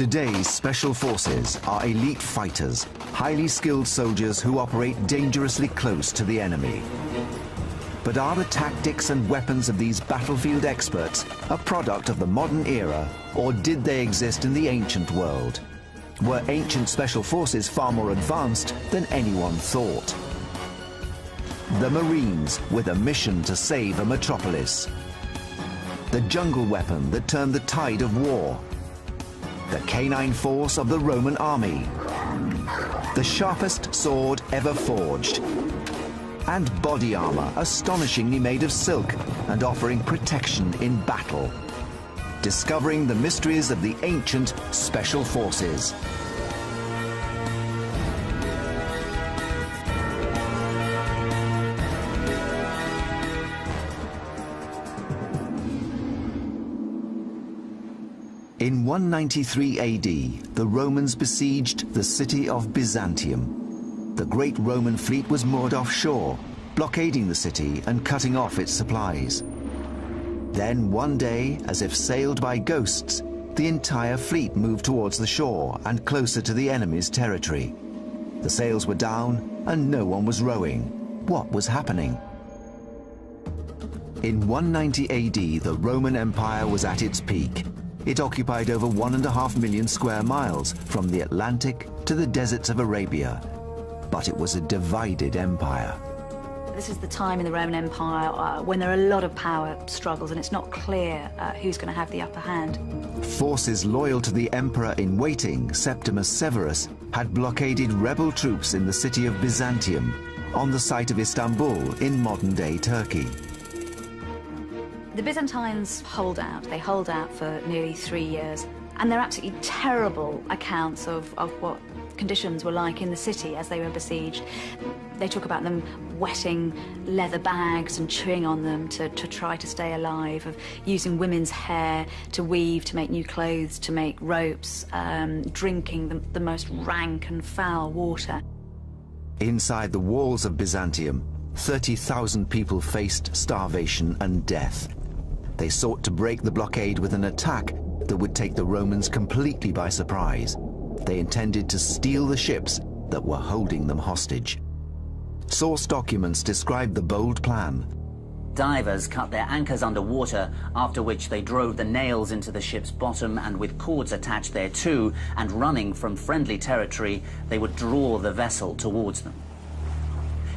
Today's special forces are elite fighters, highly skilled soldiers who operate dangerously close to the enemy. But are the tactics and weapons of these battlefield experts a product of the modern era, or did they exist in the ancient world? Were ancient special forces far more advanced than anyone thought? The Marines with a mission to save a metropolis. The jungle weapon that turned the tide of war. The canine force of the Roman army. The sharpest sword ever forged. And body armor astonishingly made of silk and offering protection in battle. Discovering the mysteries of the ancient special forces. In 193 AD, the Romans besieged the city of Byzantium. The great Roman fleet was moored offshore, blockading the city and cutting off its supplies. Then one day, as if sailed by ghosts, the entire fleet moved towards the shore and closer to the enemy's territory. The sails were down and no one was rowing. What was happening? In 190 AD, the Roman Empire was at its peak. It occupied over 1.5 million square miles from the Atlantic to the deserts of Arabia. But it was a divided empire. This is the time in the Roman Empire when there are a lot of power struggles and it's not clear who's going to have the upper hand. Forces loyal to the emperor-in-waiting, Septimus Severus, had blockaded rebel troops in the city of Byzantium, on the site of Istanbul in modern-day Turkey. The Byzantines hold out. They hold out for nearly 3 years. And they're absolutely terrible accounts of what conditions were like in the city as they were besieged. They talk about them wetting leather bags and chewing on them to try to stay alive, of using women's hair to weave, to make new clothes, to make ropes, drinking the most rank and foul water. Inside the walls of Byzantium, 30,000 people faced starvation and death. They sought to break the blockade with an attack that would take the Romans completely by surprise. They intended to steal the ships that were holding them hostage. Source documents describe the bold plan. Divers cut their anchors underwater, after which they drove the nails into the ship's bottom and with cords attached thereto, and running from friendly territory, they would draw the vessel towards them.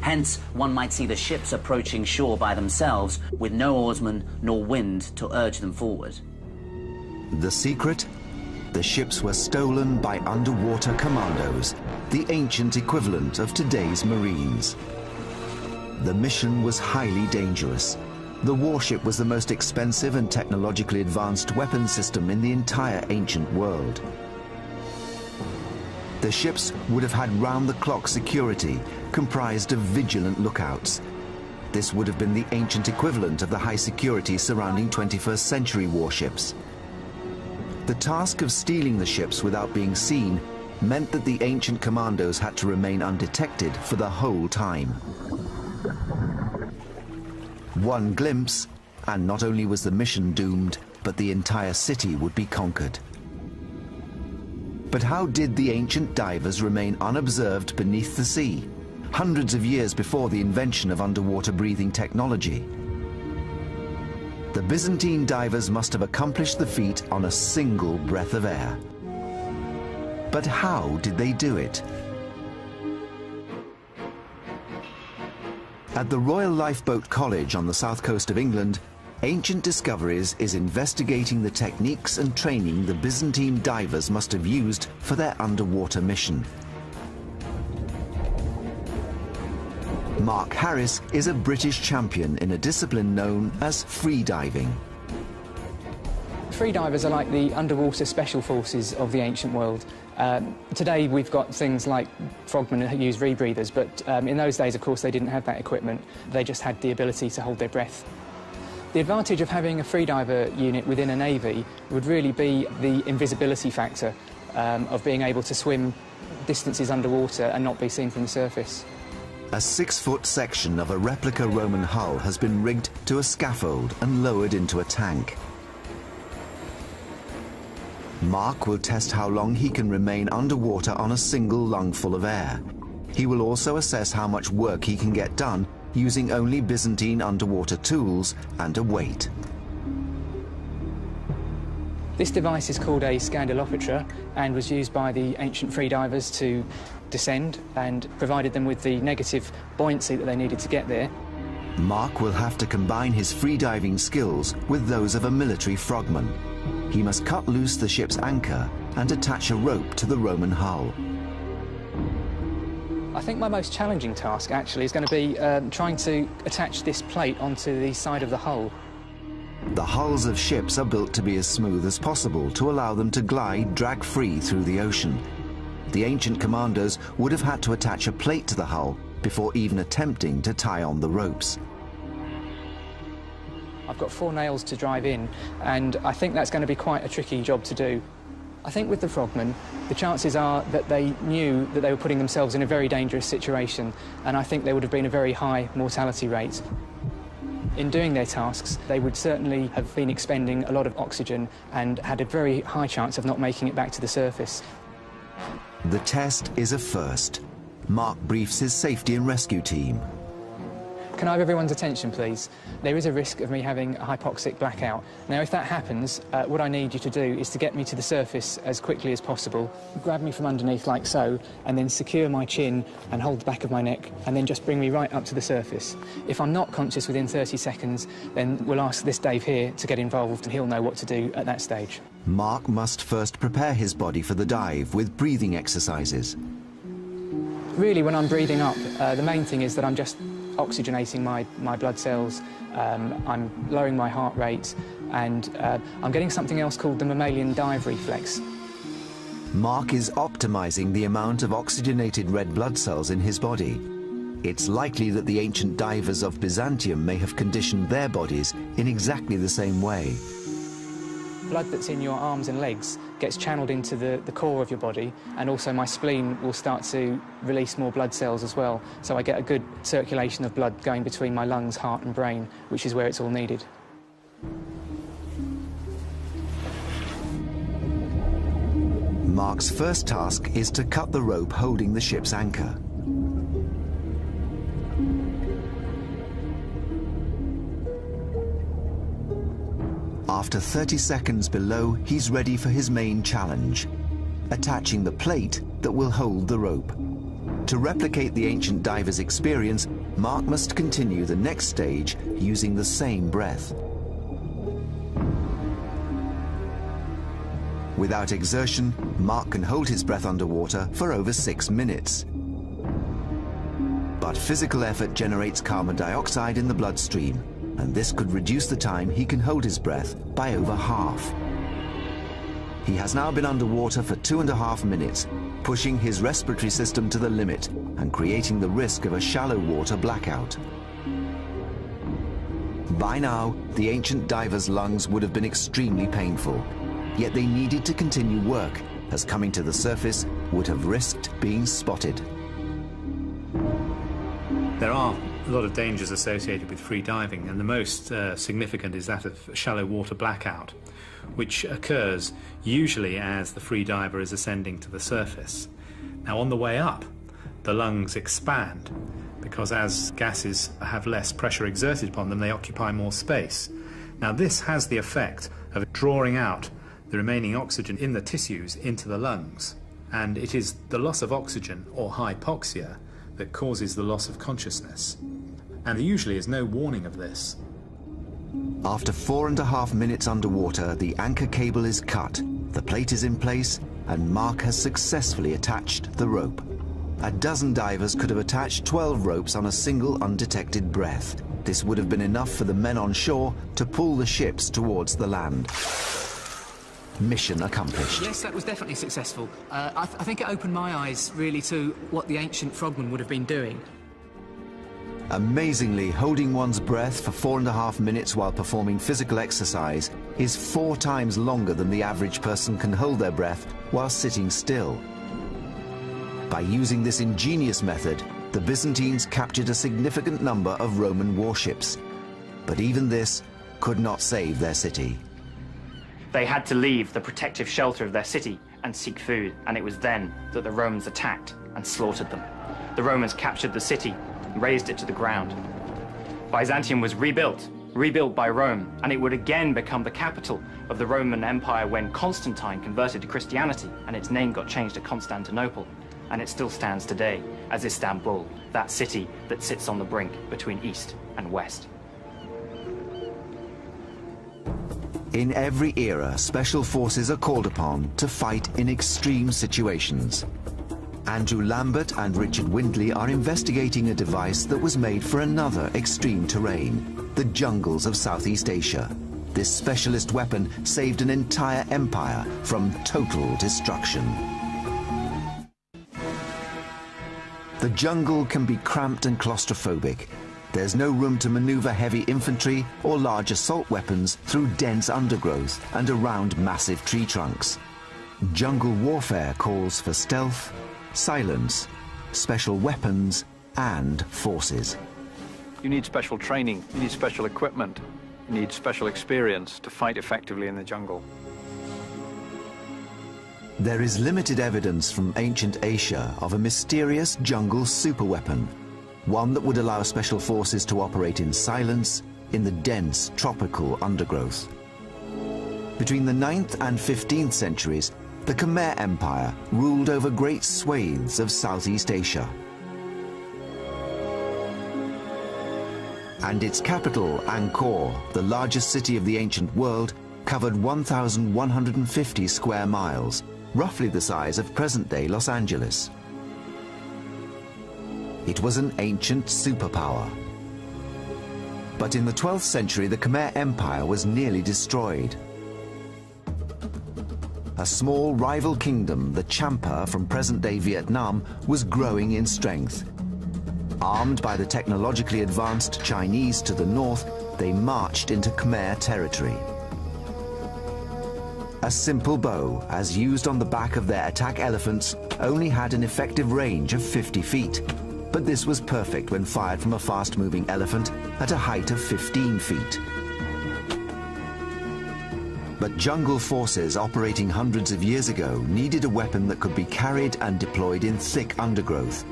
Hence, one might see the ships approaching shore by themselves, with no oarsmen nor wind to urge them forward. The secret? The ships were stolen by underwater commandos, the ancient equivalent of today's Marines. The mission was highly dangerous. The warship was the most expensive and technologically advanced weapon system in the entire ancient world. The ships would have had round-the-clock security, comprised of vigilant lookouts. This would have been the ancient equivalent of the high security surrounding 21st century warships. The task of stealing the ships without being seen meant that the ancient commandos had to remain undetected for the whole time. One glimpse, and not only was the mission doomed, but the entire city would be conquered. But how did the ancient divers remain unobserved beneath the sea, hundreds of years before the invention of underwater breathing technology? The Byzantine divers must have accomplished the feat on a single breath of air. But how did they do it? At the Royal Lifeboat College on the south coast of England, Ancient Discoveries is investigating the techniques and training the Byzantine divers must have used for their underwater mission. Mark Harris is a British champion in a discipline known as freediving. Freedivers are like the underwater special forces of the ancient world. Today we've got things like frogmen who use rebreathers, but in those days, of course, they didn't have that equipment. They just had the ability to hold their breath. The advantage of having a freediver unit within a navy would really be the invisibility factor of being able to swim distances underwater and not be seen from the surface. A 6-foot section of a replica Roman hull has been rigged to a scaffold and lowered into a tank. Mark will test how long he can remain underwater on a single lungful of air. He will also assess how much work he can get done using only Byzantine underwater tools and a weight. This device is called a scandalopetra and was used by the ancient freedivers to descend and provided them with the negative buoyancy that they needed to get there. Mark will have to combine his freediving skills with those of a military frogman. He must cut loose the ship's anchor and attach a rope to the Roman hull. I think my most challenging task actually is going to be trying to attach this plate onto the side of the hull. The hulls of ships are built to be as smooth as possible to allow them to glide drag-free through the ocean. The ancient commandos would have had to attach a plate to the hull before even attempting to tie on the ropes. I've got 4 nails to drive in, and I think that's going to be quite a tricky job to do. I think with the frogmen, the chances are that they knew that they were putting themselves in a very dangerous situation, and I think there would have been a very high mortality rate. In doing their tasks, they would certainly have been expending a lot of oxygen and had a very high chance of not making it back to the surface. The test is a first. Mark briefs his safety and rescue team. Can I have everyone's attention, please? There is a risk of me having a hypoxic blackout. Now, if that happens, what I need you to do is to get me to the surface as quickly as possible. Grab me from underneath like so, and then secure my chin and hold the back of my neck, and then just bring me right up to the surface. If I'm not conscious within 30 seconds, then we'll ask this Dave here to get involved, and he'll know what to do at that stage. Mark must first prepare his body for the dive with breathing exercises. Really, when I'm breathing up, the main thing is that I'm just oxygenating my blood cells, I'm lowering my heart rate, and I'm getting something else called the mammalian dive reflex. Mark is optimizing the amount of oxygenated red blood cells in his body. It's likely that the ancient divers of Byzantium may have conditioned their bodies in exactly the same way. Blood that's in your arms and legs gets channeled into the core of your body, and also my spleen will start to release more blood cells as well, so I get a good circulation of blood going between my lungs, heart and brain, which is where it's all needed. Mark's first task is to cut the rope holding the ship's anchor. After 30 seconds below, he's ready for his main challenge, attaching the plate that will hold the rope. To replicate the ancient diver's experience, Mark must continue the next stage using the same breath. Without exertion, Mark can hold his breath underwater for over 6 minutes. But physical effort generates carbon dioxide in the bloodstream, and this could reduce the time he can hold his breath by over half. He has now been underwater for 2.5 minutes, pushing his respiratory system to the limit and creating the risk of a shallow water blackout. By now, the ancient diver's lungs would have been extremely painful, yet they needed to continue work, as coming to the surface would have risked being spotted. There are a lot of dangers associated with free diving, and the most significant is that of shallow water blackout, which occurs usually as the free diver is ascending to the surface. Now, on the way up, the lungs expand because as gases have less pressure exerted upon them, they occupy more space. Now, this has the effect of drawing out the remaining oxygen in the tissues into the lungs, and it is the loss of oxygen, or hypoxia, that causes the loss of consciousness. And there usually is no warning of this. After 4.5 minutes underwater, the anchor cable is cut, the plate is in place, and Mark has successfully attached the rope. A dozen divers could have attached 12 ropes on a single undetected breath. This would have been enough for the men on shore to pull the ships towards the land. Mission accomplished. Yes, that was definitely successful. I think it opened my eyes, really, to what the ancient frogmen would have been doing. Amazingly, holding one's breath for 4.5 minutes while performing physical exercise is 4 times longer than the average person can hold their breath while sitting still. By using this ingenious method, the Byzantines captured a significant number of Roman warships. But even this could not save their city. They had to leave the protective shelter of their city and seek food, and it was then that the Romans attacked and slaughtered them. The Romans captured the city and razed it to the ground. Byzantium was rebuilt by Rome, and it would again become the capital of the Roman Empire when Constantine converted to Christianity, and its name got changed to Constantinople. And it still stands today as Istanbul, that city that sits on the brink between East and West. In every era, special forces are called upon to fight in extreme situations. Andrew Lambert and Richard Windley are investigating a device that was made for another extreme terrain, the jungles of Southeast Asia. This specialist weapon saved an entire empire from total destruction. The jungle can be cramped and claustrophobic. There's no room to maneuver heavy infantry or large assault weapons through dense undergrowth and around massive tree trunks. Jungle warfare calls for stealth, silence, special weapons, and forces. You need special training, you need special equipment, you need special experience to fight effectively in the jungle. There is limited evidence from ancient Asia of a mysterious jungle superweapon, one that would allow special forces to operate in silence in the dense tropical undergrowth. Between the 9th and 15th centuries, the Khmer Empire ruled over great swathes of Southeast Asia. And its capital, Angkor, the largest city of the ancient world, covered 1,150 square miles, roughly the size of present-day Los Angeles. It was an ancient superpower. But in the 12th century, the Khmer Empire was nearly destroyed. A small rival kingdom, the Champa from present-day Vietnam, was growing in strength. Armed by the technologically advanced Chinese to the north, they marched into Khmer territory. A simple bow, as used on the back of their attack elephants, only had an effective range of 50 feet. But this was perfect when fired from a fast-moving elephant at a height of 15 feet. But jungle forces operating hundreds of years ago needed a weapon that could be carried and deployed in thick undergrowth,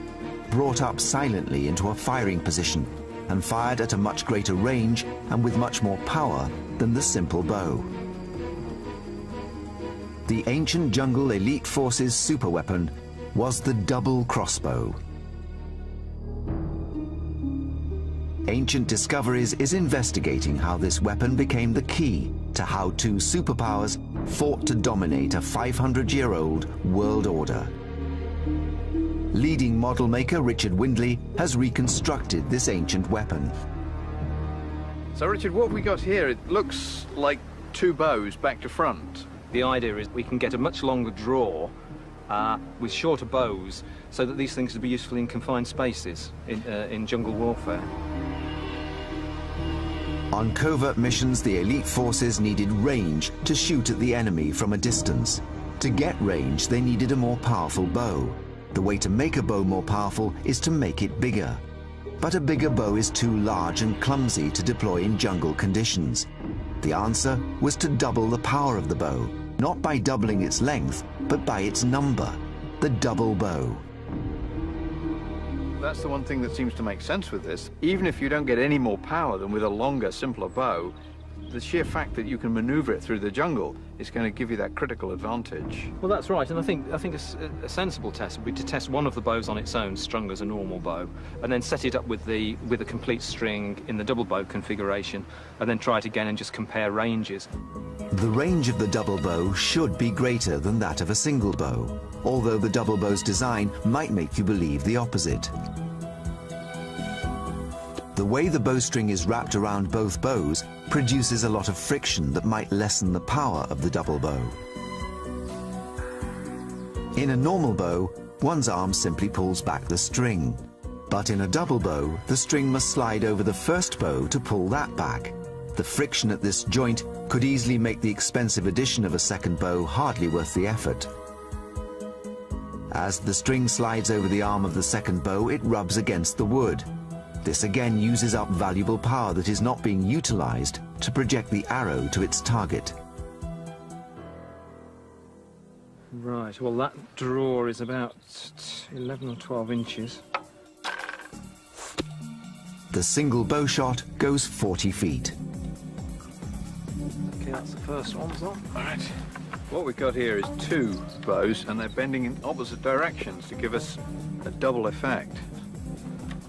brought up silently into a firing position, and fired at a much greater range and with much more power than the simple bow. The ancient jungle elite forces' superweapon was the double crossbow. Ancient Discoveries is investigating how this weapon became the key to how two superpowers fought to dominate a 500-year-old world order. Leading model maker Richard Windley has reconstructed this ancient weapon. So Richard, what we got here, it looks like two bows back to front. The idea is we can get a much longer draw with shorter bows so that these things would be useful in confined spaces in jungle warfare. On covert missions, the elite forces needed range to shoot at the enemy from a distance. To get range, they needed a more powerful bow. The way to make a bow more powerful is to make it bigger. But a bigger bow is too large and clumsy to deploy in jungle conditions. The answer was to double the power of the bow, not by doubling its length, but by its number, the double bow. That's the one thing that seems to make sense with this. Even if you don't get any more power than with a longer, simpler bow, the sheer fact that you can maneuver it through the jungle is going to give you that critical advantage. Well, that's right, and I think a sensible test would be to test one of the bows on its own, strung as a normal bow, and then set it up with a complete string in the double bow configuration, and then try it again and just compare ranges. The range of the double bow should be greater than that of a single bow, although the double bow's design might make you believe the opposite. The way the bowstring is wrapped around both bows produces a lot of friction that might lessen the power of the double bow. In a normal bow, one's arm simply pulls back the string. But in a double bow, the string must slide over the first bow to pull that back. The friction at this joint could easily make the expensive addition of a second bow hardly worth the effort. As the string slides over the arm of the second bow, it rubs against the wood. This again uses up valuable power that is not being utilized to project the arrow to its target. Right, well that draw is about 11 or 12 inches. The single bow shot goes 40 feet. Okay, that's the first one, so. All right. What we've got here is two bows, and they're bending in opposite directions to give us a double effect.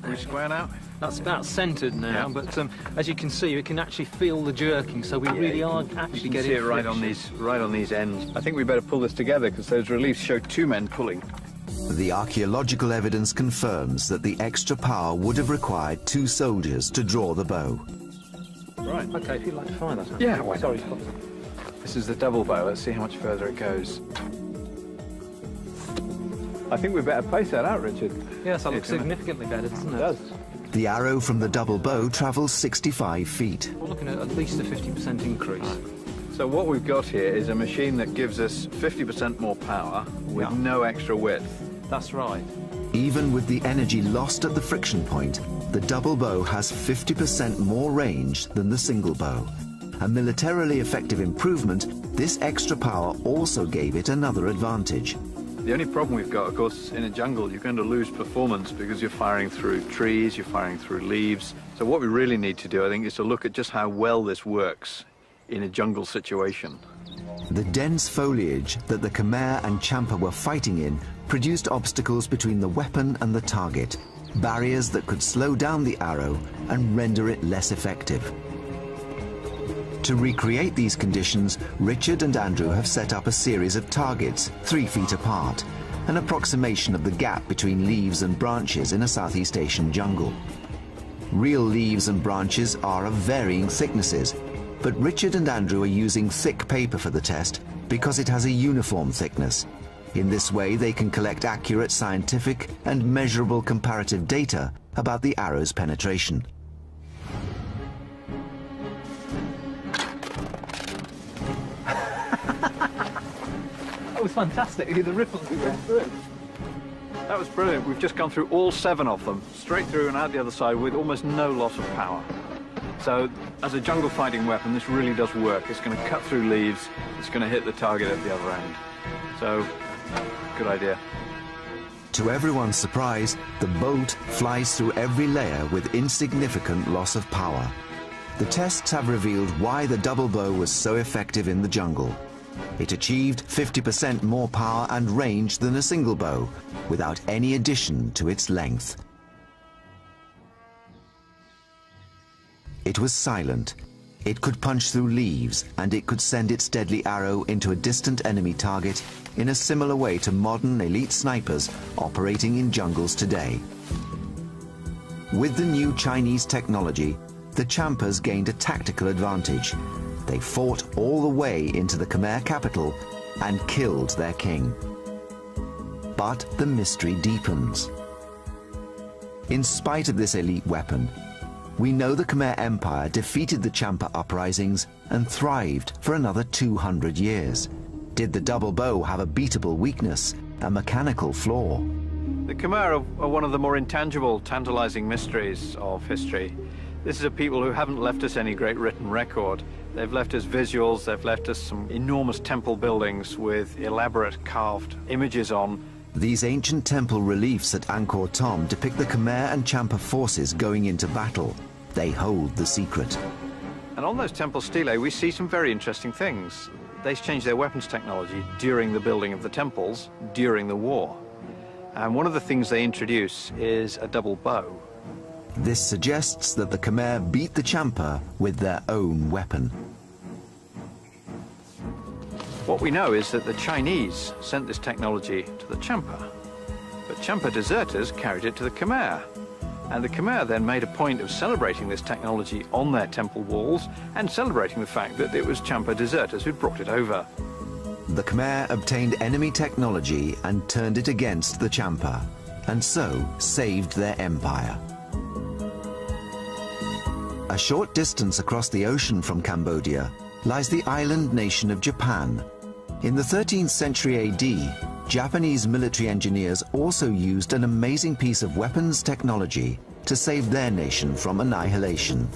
Are we square now? That's about centred now, Yeah. but as you can see, you can actually feel the jerking, so we really are actually You can getting see it right on these ends. I think we better pull this together because those reliefs show two men pulling. The archaeological evidence confirms that the extra power would have required two soldiers to draw the bow. Right. Okay, if you'd like to fire that. Yeah, why not? Sorry. This is the double bow. Let's see how much further it goes. I think we better place that out, Richard. Yes, that looks significantly better, doesn't it? It does. The arrow from the double bow travels 65 feet. We're looking at least a 50% increase. So what we've got here is a machine that gives us 50% more power with no extra width. That's right. Even with the energy lost at the friction point, the double bow has 50% more range than the single bow. A militarily effective improvement, this extra power also gave it another advantage. The only problem we've got, of course, in a jungle, you're going to lose performance because you're firing through trees, you're firing through leaves. So what we really need to do, I think, is to look at just how well this works in a jungle situation. The dense foliage that the Khmer and Champa were fighting in produced obstacles between the weapon and the target, barriers that could slow down the arrow and render it less effective. To recreate these conditions, Richard and Andrew have set up a series of targets 3 feet apart, an approximation of the gap between leaves and branches in a Southeast Asian jungle. Real leaves and branches are of varying thicknesses, but Richard and Andrew are using thick paper for the test because it has a uniform thickness. In this way, they can collect accurate scientific and measurable comparative data about the arrow's penetration. That was fantastic. The ripples we went through. That was brilliant. We've just gone through all 7 of them, straight through and out the other side with almost no loss of power. So, as a jungle fighting weapon, this really does work. It's going to cut through leaves, it's going to hit the target at the other end. So, good idea. To everyone's surprise, the bolt flies through every layer with insignificant loss of power. The tests have revealed why the double bow was so effective in the jungle. It achieved 50% more power and range than a single bow, without any addition to its length. It was silent. It could punch through leaves, and it could send its deadly arrow into a distant enemy target in a similar way to modern elite snipers operating in jungles today. With the new Chinese technology, the Champas gained a tactical advantage. They fought all the way into the Khmer capital and killed their king. But the mystery deepens. In spite of this elite weapon, we know the Khmer Empire defeated the Champa uprisings and thrived for another 200 years. Did the double bow have a beatable weakness, a mechanical flaw? The Khmer are one of the more intangible, tantalizing mysteries of history. This is a people who haven't left us any great written record. They've left us visuals, they've left us some enormous temple buildings with elaborate carved images on. These ancient temple reliefs at Angkor Thom depict the Khmer and Champa forces going into battle. They hold the secret. And on those temple stelae, we see some very interesting things. They changed their weapons technology during the building of the temples, during the war. And one of the things they introduce is a double bow. This suggests that the Khmer beat the Champa with their own weapon. What we know is that the Chinese sent this technology to the Champa, but Champa deserters carried it to the Khmer. And the Khmer then made a point of celebrating this technology on their temple walls and celebrating the fact that it was Champa deserters who'd brought it over. The Khmer obtained enemy technology and turned it against the Champa, and so saved their empire. A short distance across the ocean from Cambodia lies the island nation of Japan. In the 13th century AD, Japanese military engineers also used an amazing piece of weapons technology to save their nation from annihilation.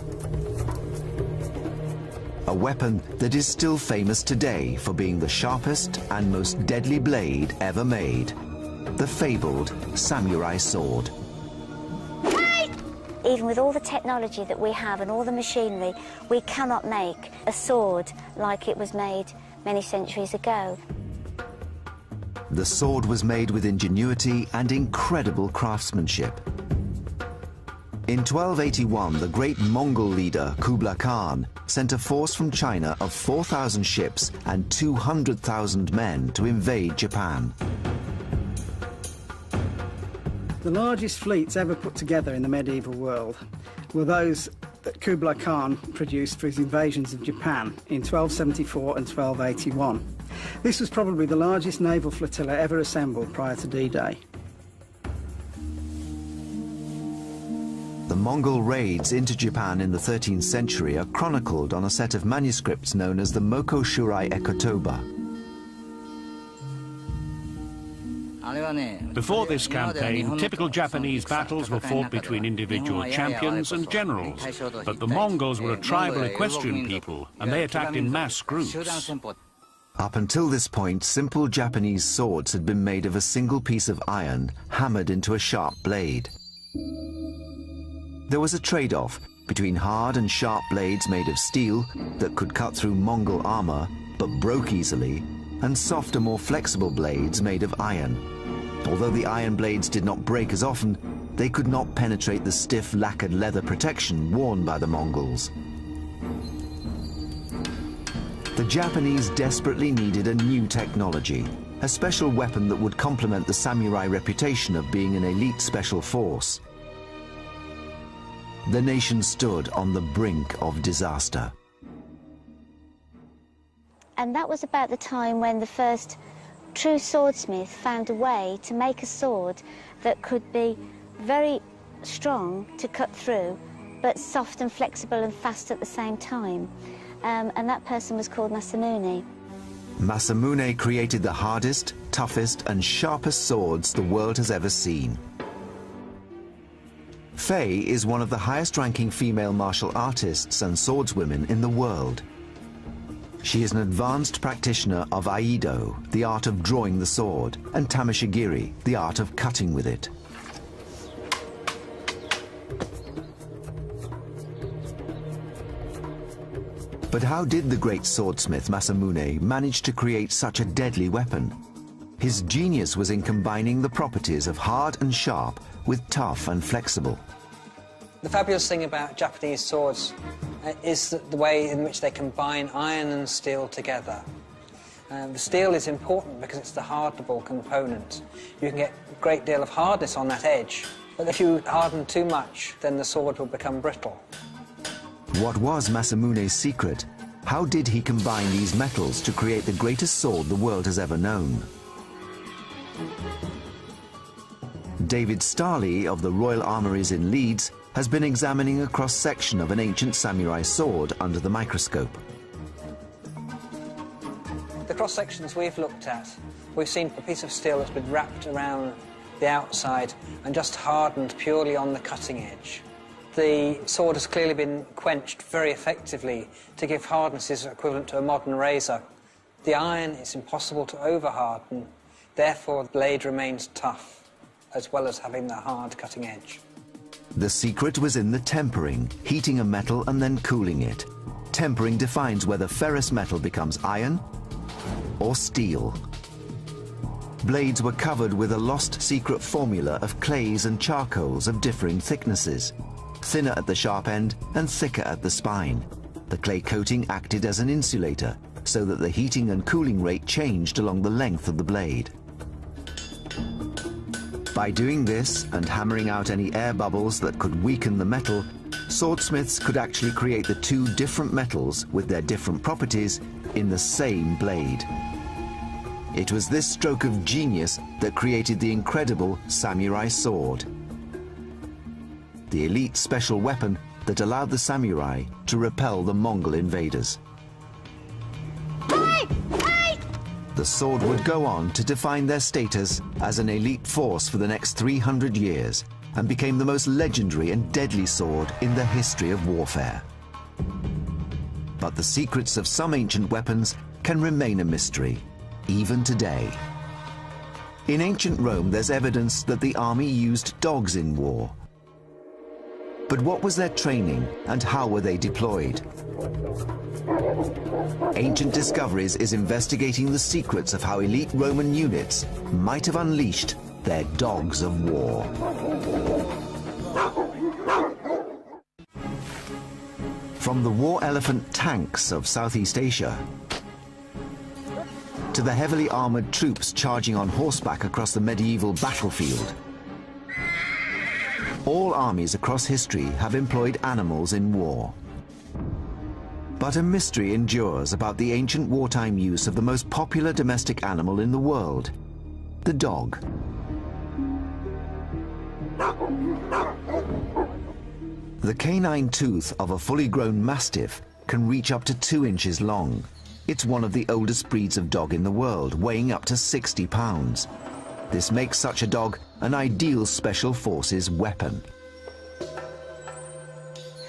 a weapon that is still famous today for being the sharpest and most deadly blade ever made, the fabled samurai sword. Even with all the technology that we have and all the machinery, we cannot make a sword like it was made many centuries ago. The sword was made with ingenuity and incredible craftsmanship. In 1281, the great Mongol leader Kublai Khan sent a force from China of 4,000 ships and 200,000 men to invade Japan. The largest fleets ever put together in the medieval world were those that Kublai Khan produced for his invasions of Japan in 1274 and 1281. This was probably the largest naval flotilla ever assembled prior to D-Day. The Mongol raids into Japan in the 13th century are chronicled on a set of manuscripts known as the Moko Shurai Ekotoba. Before this campaign, typical Japanese battles were fought between individual champions and generals, but the Mongols were a tribal equestrian people, and they attacked in mass groups. Up until this point, simple Japanese swords had been made of a single piece of iron hammered into a sharp blade. There was a trade-off between hard and sharp blades made of steel that could cut through Mongol armor but broke easily, and softer, more flexible blades made of iron. Although the iron blades did not break as often, they could not penetrate the stiff lacquered leather protection worn by the Mongols. The Japanese desperately needed a new technology, a special weapon that would complement the samurai reputation of being an elite special force. The nation stood on the brink of disaster. And that was about the time when the first true swordsmith found a way to make a sword that could be very strong to cut through, but soft and flexible and fast at the same time. And that person was called Masamune. Masamune created the hardest, toughest, and sharpest swords the world has ever seen. Faye is one of the highest-ranking female martial artists and swordswomen in the world. She is an advanced practitioner of Aido, the art of drawing the sword, and Tamashigiri, the art of cutting with it. But how did the great swordsmith Masamune manage to create such a deadly weapon? His genius was in combining the properties of hard and sharp with tough and flexible. The fabulous thing about Japanese swords is the way in which they combine iron and steel together. The steel is important because it's the hardenable component. You can get a great deal of hardness on that edge, but if you harden too much, then the sword will become brittle. What was Masamune's secret? How did he combine these metals to create the greatest sword the world has ever known? David Starley of the Royal Armouries in Leeds has been examining a cross-section of an ancient samurai sword under the microscope. The cross-sections we've looked at, we've seen a piece of steel that's been wrapped around the outside and just hardened purely on the cutting edge. The sword has clearly been quenched very effectively to give hardnesses equivalent to a modern razor. The iron is impossible to over-harden, therefore the blade remains tough, as well as having the hard cutting edge. The secret was in the tempering, heating a metal and then cooling it. Tempering defines whether ferrous metal becomes iron or steel. Blades were covered with a lost secret formula of clays and charcoals of differing thicknesses, thinner at the sharp end and thicker at the spine. The clay coating acted as an insulator, so that the heating and cooling rate changed along the length of the blade. By doing this and hammering out any air bubbles that could weaken the metal, swordsmiths could actually create the two different metals with their different properties in the same blade. It was this stroke of genius that created the incredible samurai sword, the elite special weapon that allowed the samurai to repel the Mongol invaders. The sword would go on to define their status as an elite force for the next 300 years and became the most legendary and deadly sword in the history of warfare. But the secrets of some ancient weapons can remain a mystery, even today. In ancient Rome, there's evidence that the army used dogs in war. But what was their training and how were they deployed? Ancient Discoveries is investigating the secrets of how elite Roman units might have unleashed their dogs of war. From the war elephant tanks of Southeast Asia to the heavily armored troops charging on horseback across the medieval battlefield, all armies across history have employed animals in war. But a mystery endures about the ancient wartime use of the most popular domestic animal in the world, the dog. The canine tooth of a fully grown mastiff can reach up to 2 inches long. It's one of the oldest breeds of dog in the world, weighing up to 60 pounds. This makes such a dog an ideal special forces weapon.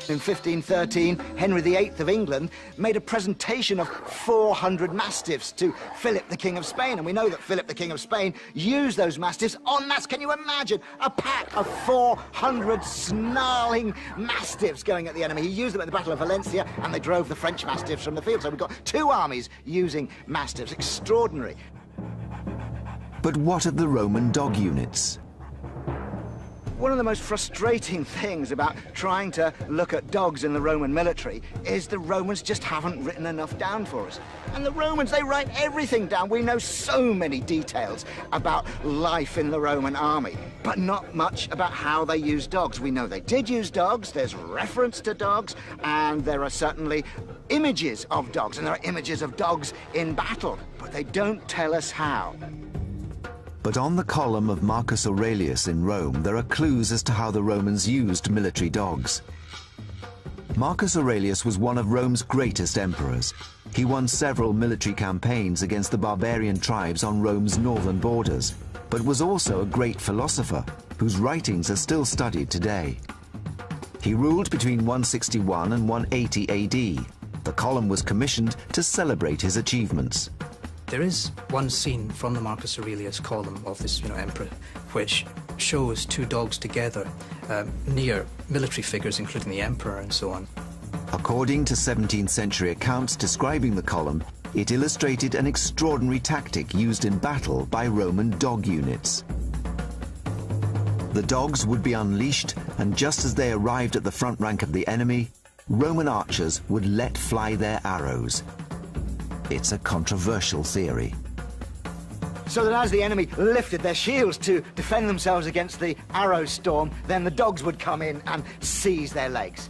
In 1513, Henry VIII of England made a presentation of 400 mastiffs to Philip the King of Spain, and we know that Philip the King of Spain used those mastiffs en masse. Can you imagine a pack of 400 snarling mastiffs going at the enemy? He used them at the Battle of Valencia, and they drove the French mastiffs from the field. So we've got 2 armies using mastiffs. Extraordinary. But what of the Roman dog units? One of the most frustrating things about trying to look at dogs in the Roman military is the Romans just haven't written enough down for us. And the Romans, they write everything down. We know so many details about life in the Roman army, but not much about how they used dogs. We know they did use dogs, there's reference to dogs, and there are certainly images of dogs, and there are images of dogs in battle, but they don't tell us how. But on the column of Marcus Aurelius in Rome, there are clues as to how the Romans used military dogs. Marcus Aurelius was one of Rome's greatest emperors. He won several military campaigns against the barbarian tribes on Rome's northern borders, but was also a great philosopher whose writings are still studied today. He ruled between 161 and 180 AD. The column was commissioned to celebrate his achievements. There is one scene from the Marcus Aurelius column of this, emperor, which shows 2 dogs together near military figures, including the emperor and so on. According to 17th century accounts describing the column, it illustrated an extraordinary tactic used in battle by Roman dog units. The dogs would be unleashed, and just as they arrived at the front rank of the enemy, Roman archers would let fly their arrows. It's a controversial theory. So that as the enemy lifted their shields to defend themselves against the arrow storm, then the dogs would come in and seize their legs.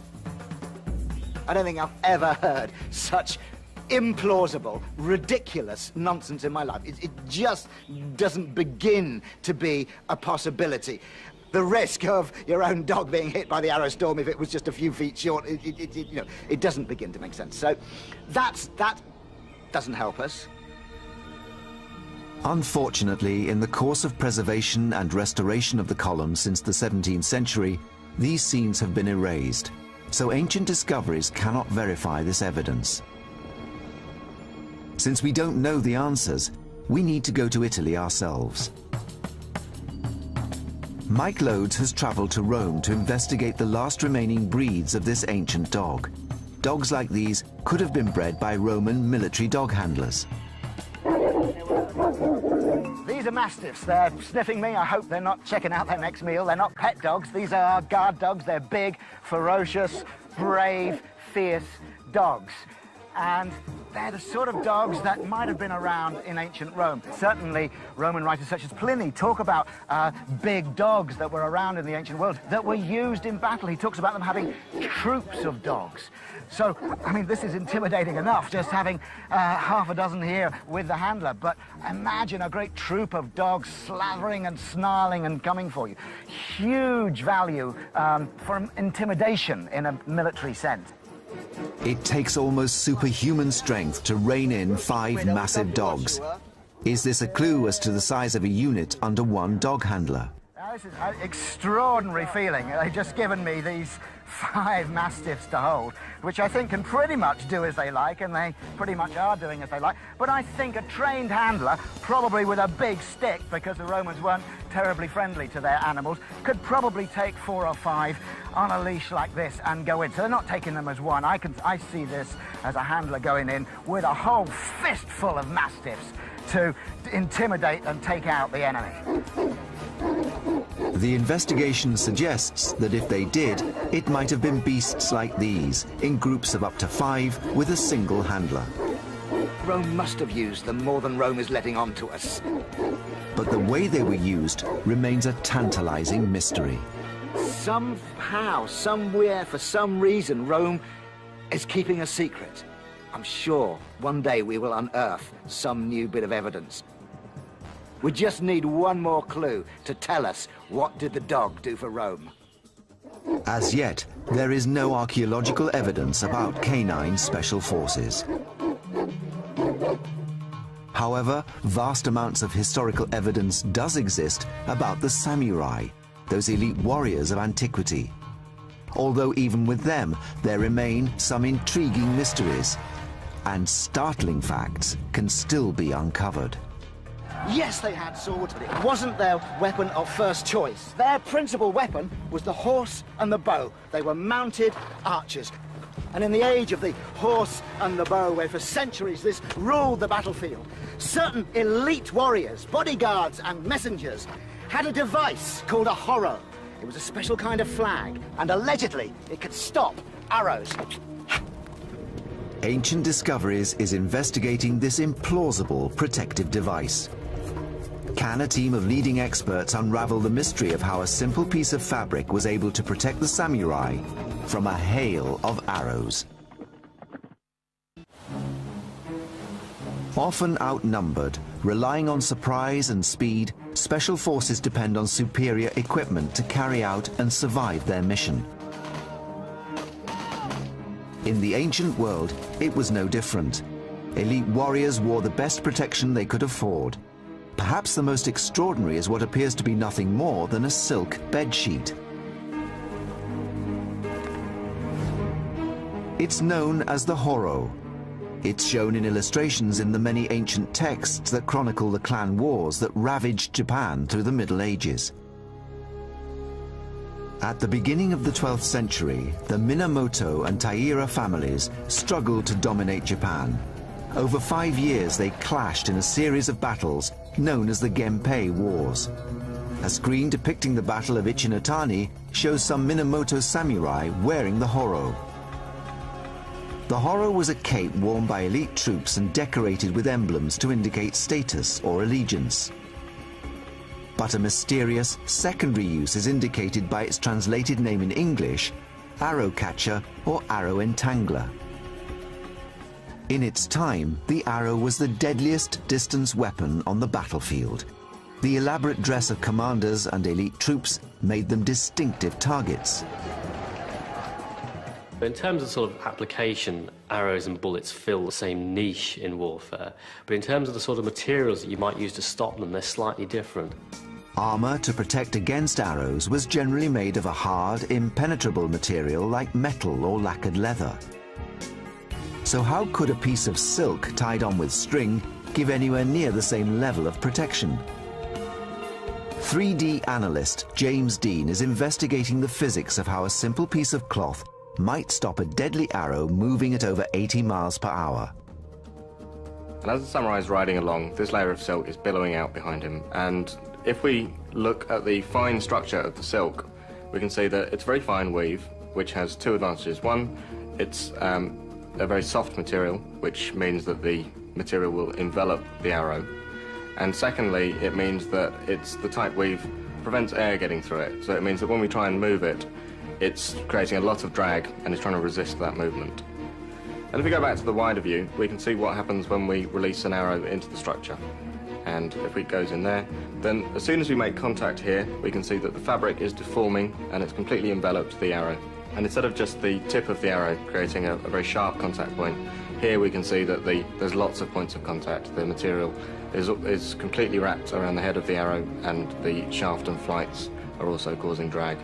I don't think I've ever heard such implausible, ridiculous nonsense in my life. It just doesn't begin to be a possibility. The risk of your own dog being hit by the arrow storm if it was just a few feet short, it doesn't begin to make sense. So that doesn't help us. Unfortunately, in the course of preservation and restoration of the column since the 17th century, these scenes have been erased, so Ancient Discoveries cannot verify this evidence. Since we don't know the answers, we need to go to Italy ourselves. Mike Loades has travelled to Rome to investigate the last remaining breeds of this ancient dog. Dogs like these could have been bred by Roman military dog handlers. These are mastiffs. They're sniffing me. I hope they're not checking out their next meal. They're not pet dogs. These are guard dogs. They're big, ferocious, brave, fierce dogs. And they're the sort of dogs that might have been around in ancient Rome. Certainly, Roman writers such as Pliny talk about big dogs that were around in the ancient world that were used in battle. He talks about them having troops of dogs. So, I mean, this is intimidating enough, just having half a dozen here with the handler. But imagine a great troop of dogs slavering and snarling and coming for you. Huge value for intimidation in a military sense. It takes almost superhuman strength to rein in 5 massive dogs. Is this a clue as to the size of a unit under one dog handler? this is an extraordinary feeling. They've just given me these 5 mastiffs to hold, which I think can pretty much do as they like, and they pretty much are doing as they like. But I think a trained handler, probably with a big stick, because the Romans weren't terribly friendly to their animals, could probably take 4 or 5 on a leash like this and go in. So they're not taking them as one. I see this as a handler going in with a whole fistful of mastiffs to intimidate and take out the enemy. The investigation suggests that if they did, it might have been beasts like these, in groups of up to 5 with a single handler. Rome must have used them more than Rome is letting on to us. But the way they were used remains a tantalizing mystery. Somehow, somewhere, for some reason, Rome is keeping a secret. I'm sure one day we will unearth some new bit of evidence. We just need one more clue to tell us what did the dog do for Rome. As yet, there is no archaeological evidence about canine special forces. However, vast amounts of historical evidence does exist about the samurai, those elite warriors of antiquity. Although even with them, there remain some intriguing mysteries, and startling facts can still be uncovered. Yes, they had swords, but it wasn't their weapon of first choice. Their principal weapon was the horse and the bow. They were mounted archers. And in the age of the horse and the bow, where for centuries this ruled the battlefield, certain elite warriors, bodyguards and messengers had a device called a horo. It was a special kind of flag, and allegedly it could stop arrows. Ancient Discoveries is investigating this implausible protective device. Can a team of leading experts unravel the mystery of how a simple piece of fabric was able to protect the samurai from a hail of arrows? Often outnumbered, relying on surprise and speed, special forces depend on superior equipment to carry out and survive their mission. In the ancient world, it was no different. Elite warriors wore the best protection they could afford. Perhaps the most extraordinary is what appears to be nothing more than a silk bedsheet. It's known as the horo. It's shown in illustrations in the many ancient texts that chronicle the clan wars that ravaged Japan through the Middle Ages. At the beginning of the 12th century, the Minamoto and Taira families struggled to dominate Japan. Over 5 years, they clashed in a series of battles known as the Genpei Wars. A screen depicting the Battle of Ichinotani shows some Minamoto samurai wearing the horo. The horo was a cape worn by elite troops and decorated with emblems to indicate status or allegiance. But a mysterious secondary use is indicated by its translated name in English, arrow catcher or arrow entangler. In its time, the arrow was the deadliest distance weapon on the battlefield. The elaborate dress of commanders and elite troops made them distinctive targets. In terms of sort of application, arrows and bullets fill the same niche in warfare, but in terms of the sort of materials that you might use to stop them, they're slightly different. Armor to protect against arrows was generally made of a hard, impenetrable material like metal or lacquered leather. So how could a piece of silk tied on with string give anywhere near the same level of protection? 3D analyst James Dean is investigating the physics of how a simple piece of cloth might stop a deadly arrow moving at over 80 miles per hour. And as the samurai is riding along, this layer of silk is billowing out behind him. And if we look at the fine structure of the silk, we can see that it's very fine weave, which has 2 advantages. One, it's a very soft material, which means that the material will envelop the arrow. And secondly, it means that it's the type weave prevents air getting through it. So it means that when we try and move it, it's creating a lot of drag and is trying to resist that movement. And if we go back to the wider view, we can see what happens when we release an arrow into the structure. And if it goes in there, then as soon as we make contact here, we can see that the fabric is deforming and it's completely enveloped the arrow. And instead of just the tip of the arrow creating a very sharp contact point, here we can see that there's lots of points of contact. The material is completely wrapped around the head of the arrow, and the shaft and flights are also causing drag.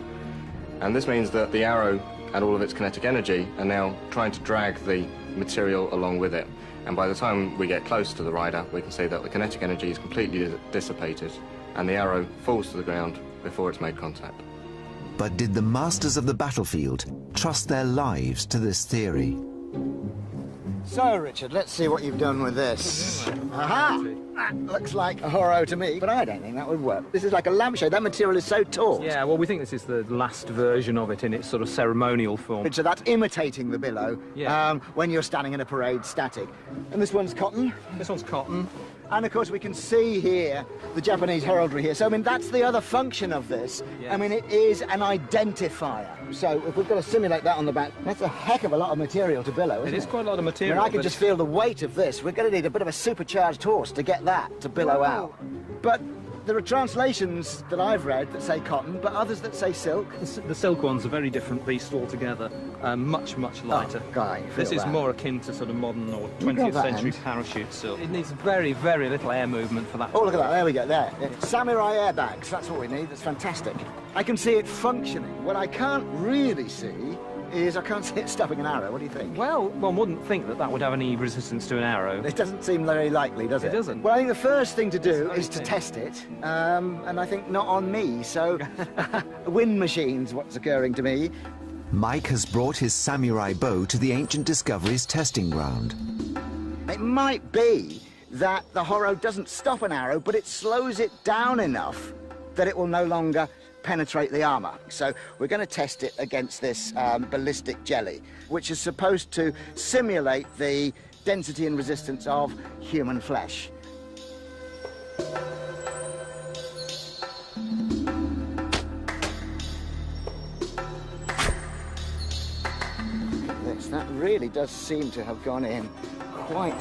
And this means that the arrow and all of its kinetic energy are now trying to drag the material along with it. And by the time we get close to the rider, we can see that the kinetic energy is completely dissipated and the arrow falls to the ground before it's made contact. But did the masters of the battlefield trust their lives to this theory? So, Richard, let's see what you've done with this. Aha! That looks like a Horo to me, but I don't think that would work. This is like a lampshade. That material is so taut. Yeah, well, we think this is the last version of it in its sort of ceremonial form. So that's imitating the billow when you're standing in a parade static. And this one's cotton? This one's cotton. And, of course, we can see here the Japanese heraldry here. So, I mean, that's the other function of this. Yes. I mean, it is an identifier. So if we've got to simulate that on the back, that's a heck of a lot of material to billow, isn't it? It is quite a lot of material. I mean, I can just feel the weight of this. We're going to need a bit of a supercharged horse to get that to billow out. But there are translations that I've read that say cotton, but others that say silk. The silk one's a very different beast altogether, much, much lighter. Oh, Guy, this is more akin to sort of modern or 20th century parachute silk. It needs very, very little air movement for that. Oh, look at that. There we go. There. Samurai airbags. That's what we need. That's fantastic. I can see it functioning. What I can't really see is I can't see it stopping an arrow. What do you think? Well, one wouldn't think that that would have any resistance to an arrow. It doesn't seem very likely, does it? It doesn't. Well, I think the first thing to do is to test it, and I think not on me, so wind machines, what's occurring to me. Mike has brought his samurai bow to the Ancient Discoveries testing ground. It might be that the Horo doesn't stop an arrow, but it slows it down enough that it will no longer penetrate the armour. So we're going to test it against this ballistic jelly, which is supposed to simulate the density and resistance of human flesh. This, that really does seem to have gone in quite...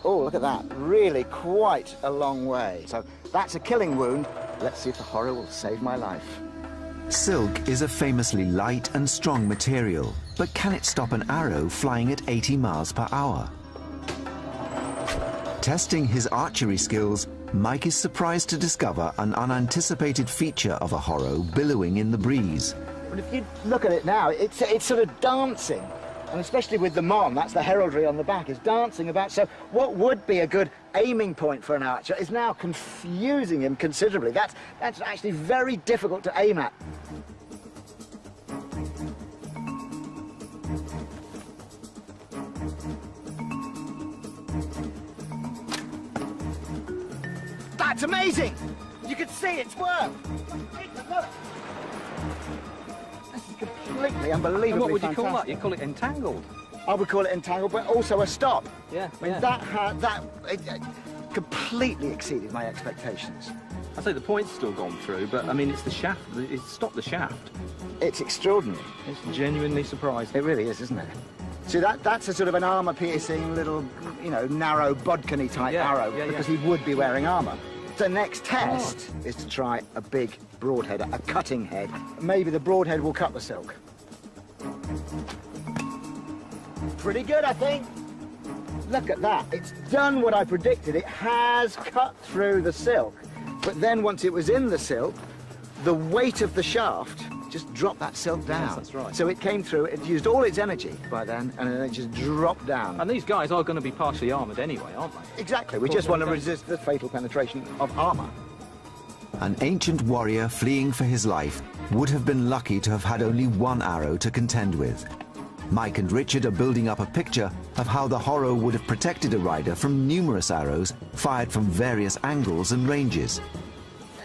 Oh, look at that. Really quite a long way. So that's a killing wound. Let's see if the Horo will save my life. Silk is a famously light and strong material, but can it stop an arrow flying at 80 miles per hour? Testing his archery skills, Mike is surprised to discover an unanticipated feature of a Horo billowing in the breeze. But if you look at it now, it's sort of dancing. And especially with the mon, that's the heraldry on the back, is dancing about. So what would be a good aiming point for an archer is now confusing him considerably. That's actually very difficult to aim at. That's amazing! You can see it's work! Look. This is completely unbelievably And what would you fantastic. call that? You call it entangled? I would call it entangled, but also a stop. Yeah, I mean, it completely exceeded my expectations. I say the point's still gone through, but I mean, it's the shaft. It's stopped the shaft. It's extraordinary. It's genuinely surprising. It really is, isn't it? See, that's a sort of an armour-piercing little, you know, narrow bodkin-y type arrow, because he would be wearing armour. The next test is to try a big broadhead, a cutting head. Maybe the broadhead will cut the silk. Pretty good, I think. Look at that. It's done what I predicted. It has cut through the silk. But then once it was in the silk, the weight of the shaft just dropped that silk down. Yes, that's right. So it came through, it used all its energy by then, and then it just dropped down. And these guys are going to be partially armoured anyway, aren't they? Exactly. We just want to resist the fatal penetration of armour. An ancient warrior fleeing for his life would have been lucky to have had only one arrow to contend with. Mike and Richard are building up a picture of how the Horo would have protected a rider from numerous arrows fired from various angles and ranges.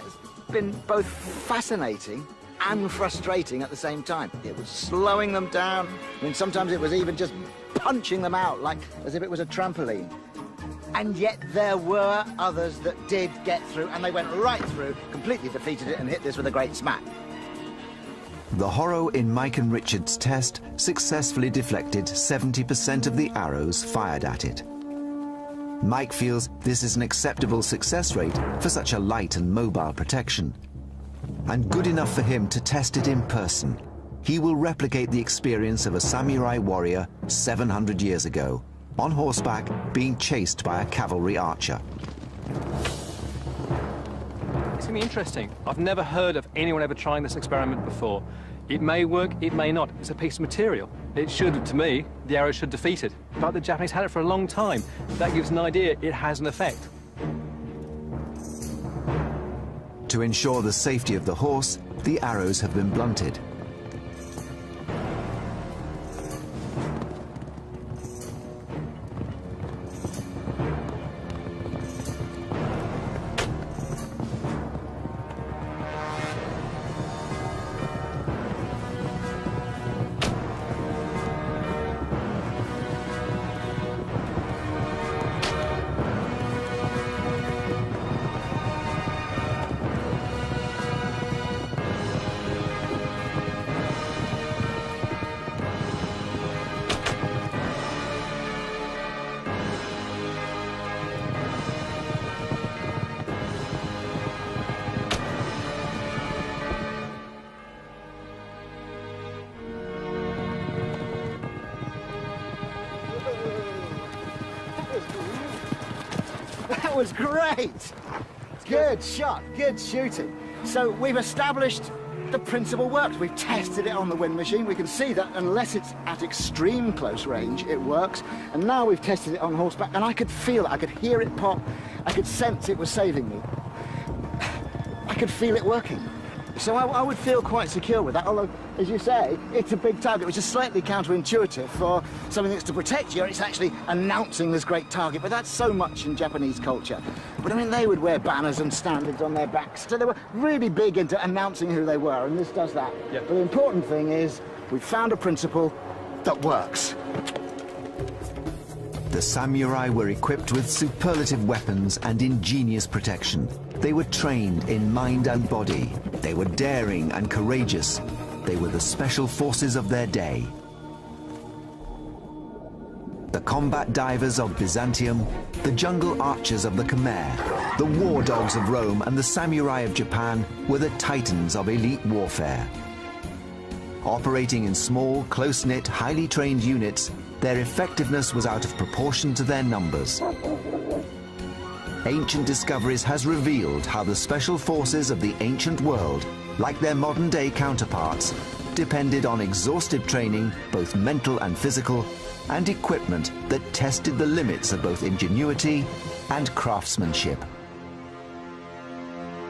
It's been both fascinating and frustrating at the same time. It was slowing them down. I mean, sometimes it was even just punching them out, like as if it was a trampoline. And yet there were others that did get through, and they went right through, completely defeated it, and hit this with a great smack. The Horo in Mike and Richard's test successfully deflected 70% of the arrows fired at it. Mike feels this is an acceptable success rate for such a light and mobile protection, and good enough for him to test it in person. He will replicate the experience of a samurai warrior 700 years ago, on horseback, being chased by a cavalry archer. It's going to be interesting. I've never heard of anyone ever trying this experiment before. It may work, it may not. It's a piece of material. It should, to me, the arrow should defeat it. But the Japanese had it for a long time. That gives an idea it has an effect. To ensure the safety of the horse, the arrows have been blunted. That was great! Good shot, good shooting. So we've established the principle works. We've tested it on the wind machine. We can see that unless it's at extreme close range, it works. And now we've tested it on horseback, and I could feel it. I could hear it pop. I could sense it was saving me. I could feel it working. So I would feel quite secure with that, although, as you say, it's a big target, which is slightly counterintuitive for something that's to protect you. It's actually announcing this great target, but that's so much in Japanese culture. But I mean, they would wear banners and standards on their backs, so they were really big into announcing who they were, and this does that. Yep. But the important thing is, we've found a principle that works. The samurai were equipped with superlative weapons and ingenious protection. They were trained in mind and body. They were daring and courageous. They were the special forces of their day. The combat divers of Byzantium, the jungle archers of the Khmer, the war dogs of Rome, and the samurai of Japan were the titans of elite warfare. Operating in small, close-knit, highly trained units, their effectiveness was out of proportion to their numbers. Ancient Discoveries has revealed how the special forces of the ancient world, like their modern-day counterparts, depended on exhaustive training, both mental and physical, and equipment that tested the limits of both ingenuity and craftsmanship.